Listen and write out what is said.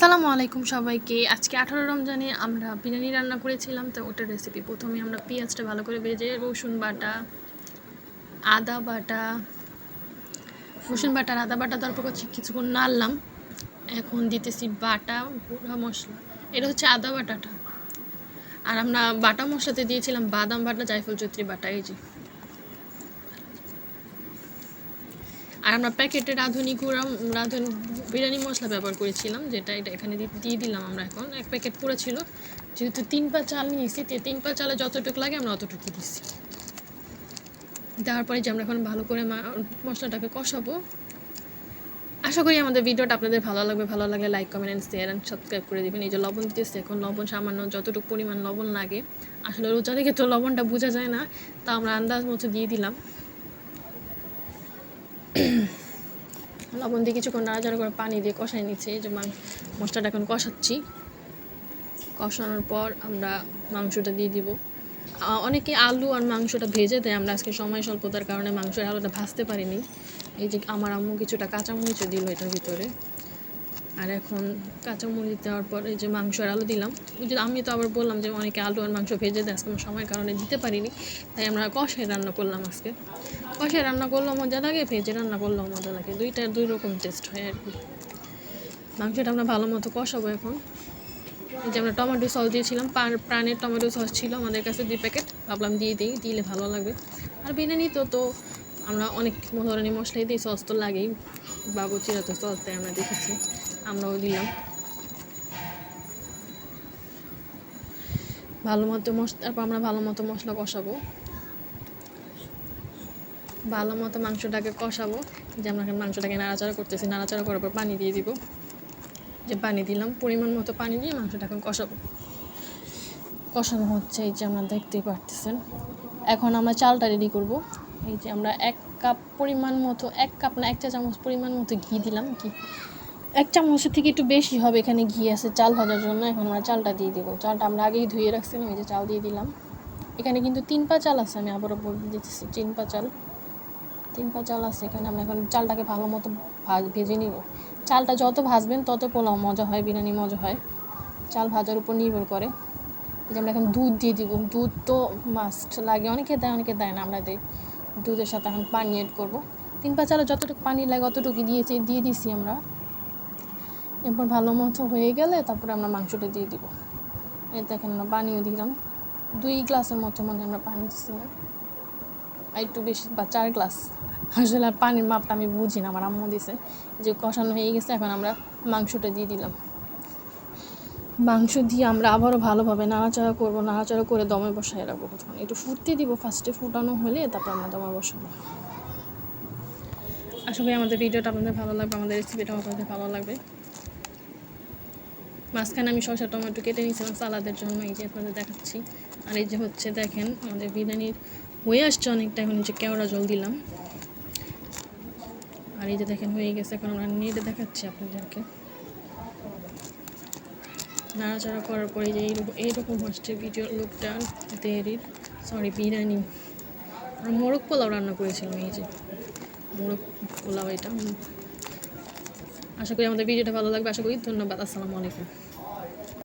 আসসালামু আলাইকুম সবাইকে। আজকে 18 রমজানে আমরা বিরিয়ানি রান্না করেছিলাম, তো ওটার রেসিপি। প্রথমে আমরা পেঁয়াজটা ভালো করে ভেজে রসুন বাটা, আদা বাটা, আর আদা বাটা তারপর কিছুক্ষণ নাড়লাম। এখন দিতেছি বাটা গুঁড়া মশলা, এটা হচ্ছে আদা বাটাটা। আর আমরা বাটা মশলাতে দিয়েছিলাম বাদাম বাটা, জায়ফল চৈত্রী বাটা, এই যে। আর আমরা প্যাকেটের রাঁধুনি বিরিয়ানি মশলা ব্যবহার করেছিলাম, যেটা এখানে দিয়ে দিলাম। আমরা এখন এক প্যাকেট পুরো ছিল, যেহেতু 3 পা চাল নিয়েছি, 3 পা চালে যতটুকু লাগে আমরা অতটুকু দিচ্ছি। দেওয়ার পরে যে আমরা এখন ভালো করে মশলাটাকে কষাবো। আশা করি আমাদের ভিডিওটা আপনাদের ভালো লাগবে। ভালো লাগলে like, comment and share and subscribe করে দেবেন। এই যে লবণ দিতেছি, এখন লবণ সামান্য যতটুকু পরিমাণ লবণ লাগে। আসলে রোজা থেকে তো লবণটা বোঝা যায় না, তা আমরা আন্দাজ মতো দিয়ে দিলাম। লবণ দিয়ে কিছুক্ষণ নাড়াচাড়া করে পানি দিয়ে কষাই নিচ্ছি। এই যে মশলাটা এখন কষাচ্ছি। কষানোর পর আমরা মাংসটা দিয়ে দিব। অনেকে আলু আর মাংসটা ভেজে দেয়, আমরা আজকে সময় স্বল্পতার কারণে মাংসের আলুটা ভাজতে পারিনি। এই যে আমার আম্মু কিছুটা কাঁচামরিচও দিল এটার ভিতরে। আর এখন কাঁচামরিচ দেওয়ার পর এই যে মাংস আর আলু দিলাম। আমি তো আবার বললাম যে অনেকে আলু আর মাংস ভেজে দেয়, আজকে আমার সময়ের কারণে দিতে পারিনি, তাই আমরা কষাই রান্না করলাম। আজকে কষাই রান্না করলেও মজা লাগে, ভেজে রান্না করলেও মজা লাগে, দুই রকম টেস্ট হয় আর কি। মাংসটা আমরা ভালো মতো কষাবো এখন। এই যে আমরা টমেটো সস দিয়েছিলাম, প্রাণের টমেটো সস ছিল আমাদের কাছে 2 প্যাকেট, ভাবলাম দিলে ভালো লাগবে। আর বিরিয়ানি তো আমরা অনেক ধরনের মশলাই দিই, সস তো লাগেই, বাবুচিরা তো সস দেয়, আমরা দেখেছি, আমরাও দিলাম। তারপর আমরা ভালো মতো মশলা কষাবো, ভালো মতো মাংসটাকে কষাবো। যে আমরা মাংসটাকে নাড়াচাড়া করতেছি, নাড়াচাড়া করার পর পানি দিয়ে দিব। যে পানি দিলাম, পরিমাণ মতো পানি দিয়ে মাংসটা এখন কষানো হচ্ছে। এই যে আমরা দেখতেই পারতেছেন। এখন আমরা চালটা রেডি করব। এই যে আমরা 1 কাপ পরিমাণ মতো, 1 কাপ না 1 চা চামচ পরিমাণ মতো ঘি দিলাম। 1 চামচের থেকে একটু বেশি হবে, এখানে ঘি আছে চাল ভাজার জন্য। এখন আমরা চালটা দিয়ে দেবো। চালটা আমরা আগেই ধুয়ে রাখছিলাম, এই যে চাল দিয়ে দিলাম। এখানে কিন্তু 3 পা চাল আছে, আমি আবারও বলে দিতেছি 3 পা চাল আছে এখানে। আমরা এখন চালটাকে ভালো মতো ভেজে নিব। চালটা যত ভাজবেন তত পোলাও মজা হয়, বিরিয়ানি মজা হয়, চাল ভাজার উপর নির্ভর করে। এই যে আমরা এখন দুধ দিয়ে দিব। দুধ তো মাস্ট লাগে, অনেকে দেয় অনেকে দেয় না, আমরা দিই। দুধের সাথে এখন পানি অ্যাড করবো। 3 পা চালে যতটুকু পানি লাগে অতটুকু দিয়ে দিছি আমরা। এরপর ভালো মতো হয়ে গেলে তারপরে আমরা মাংসটা দিয়ে দিব। এই দেখেন আমরা পানিও দিলাম 2 গ্লাসের মতো, মানে আমরা পানি দিচ্ছি না, আর একটু বেশি, বা 4 গ্লাস। আসলে পানির মাপটা আমি বুঝি না, আমার আম্মু দিছে। যে কষানো হয়ে গেছে, এখন আমরা মাংসটা দিয়ে দিলাম। মাংস দিয়ে আমরা আবারও ভালোভাবে নাড়াচাড়া করবো। নাড়াচাড়া করে দমে বসায় রাখবো। প্রথমে একটু ফুটতে দিব, ফার্স্টে ফুটানো হলে তারপর আমরা দমে বসাবো। আশা করি আমাদের ভিডিওটা আপনাদের ভালো লাগবে, আমাদের রেসিপিটাও আপনাদের ভালো লাগবে। মাঝখানে আমি শসা টমেটো কেটে নিয়েছিলাম সালাদের জন্য, এই যে আপনাদের দেখাচ্ছি। আর এই যে হচ্ছে দেখেন আমাদের বিরিয়ানির হয়ে আসছে অনেকটা। এখন যে কেওড়া জল দিলাম, আর এই যে দেখেন হয়ে গেছে। এখন আমরা নেড়ে দেখাচ্ছি আপনাদেরকে। নাড়াচাড়া করার পরে যে এইরকম হচ্ছে ভিডিও লুকটা বিরিয়ানি। আমরা মোরগ পোলাও রান্না করেছিলাম, এই যে মোরগ পোলাও এটা। আশা করি আমাদের ভিডিওটা ভালো লাগবে, আশা করি। ধন্যবাদ, আসসালামু আলাইকুম।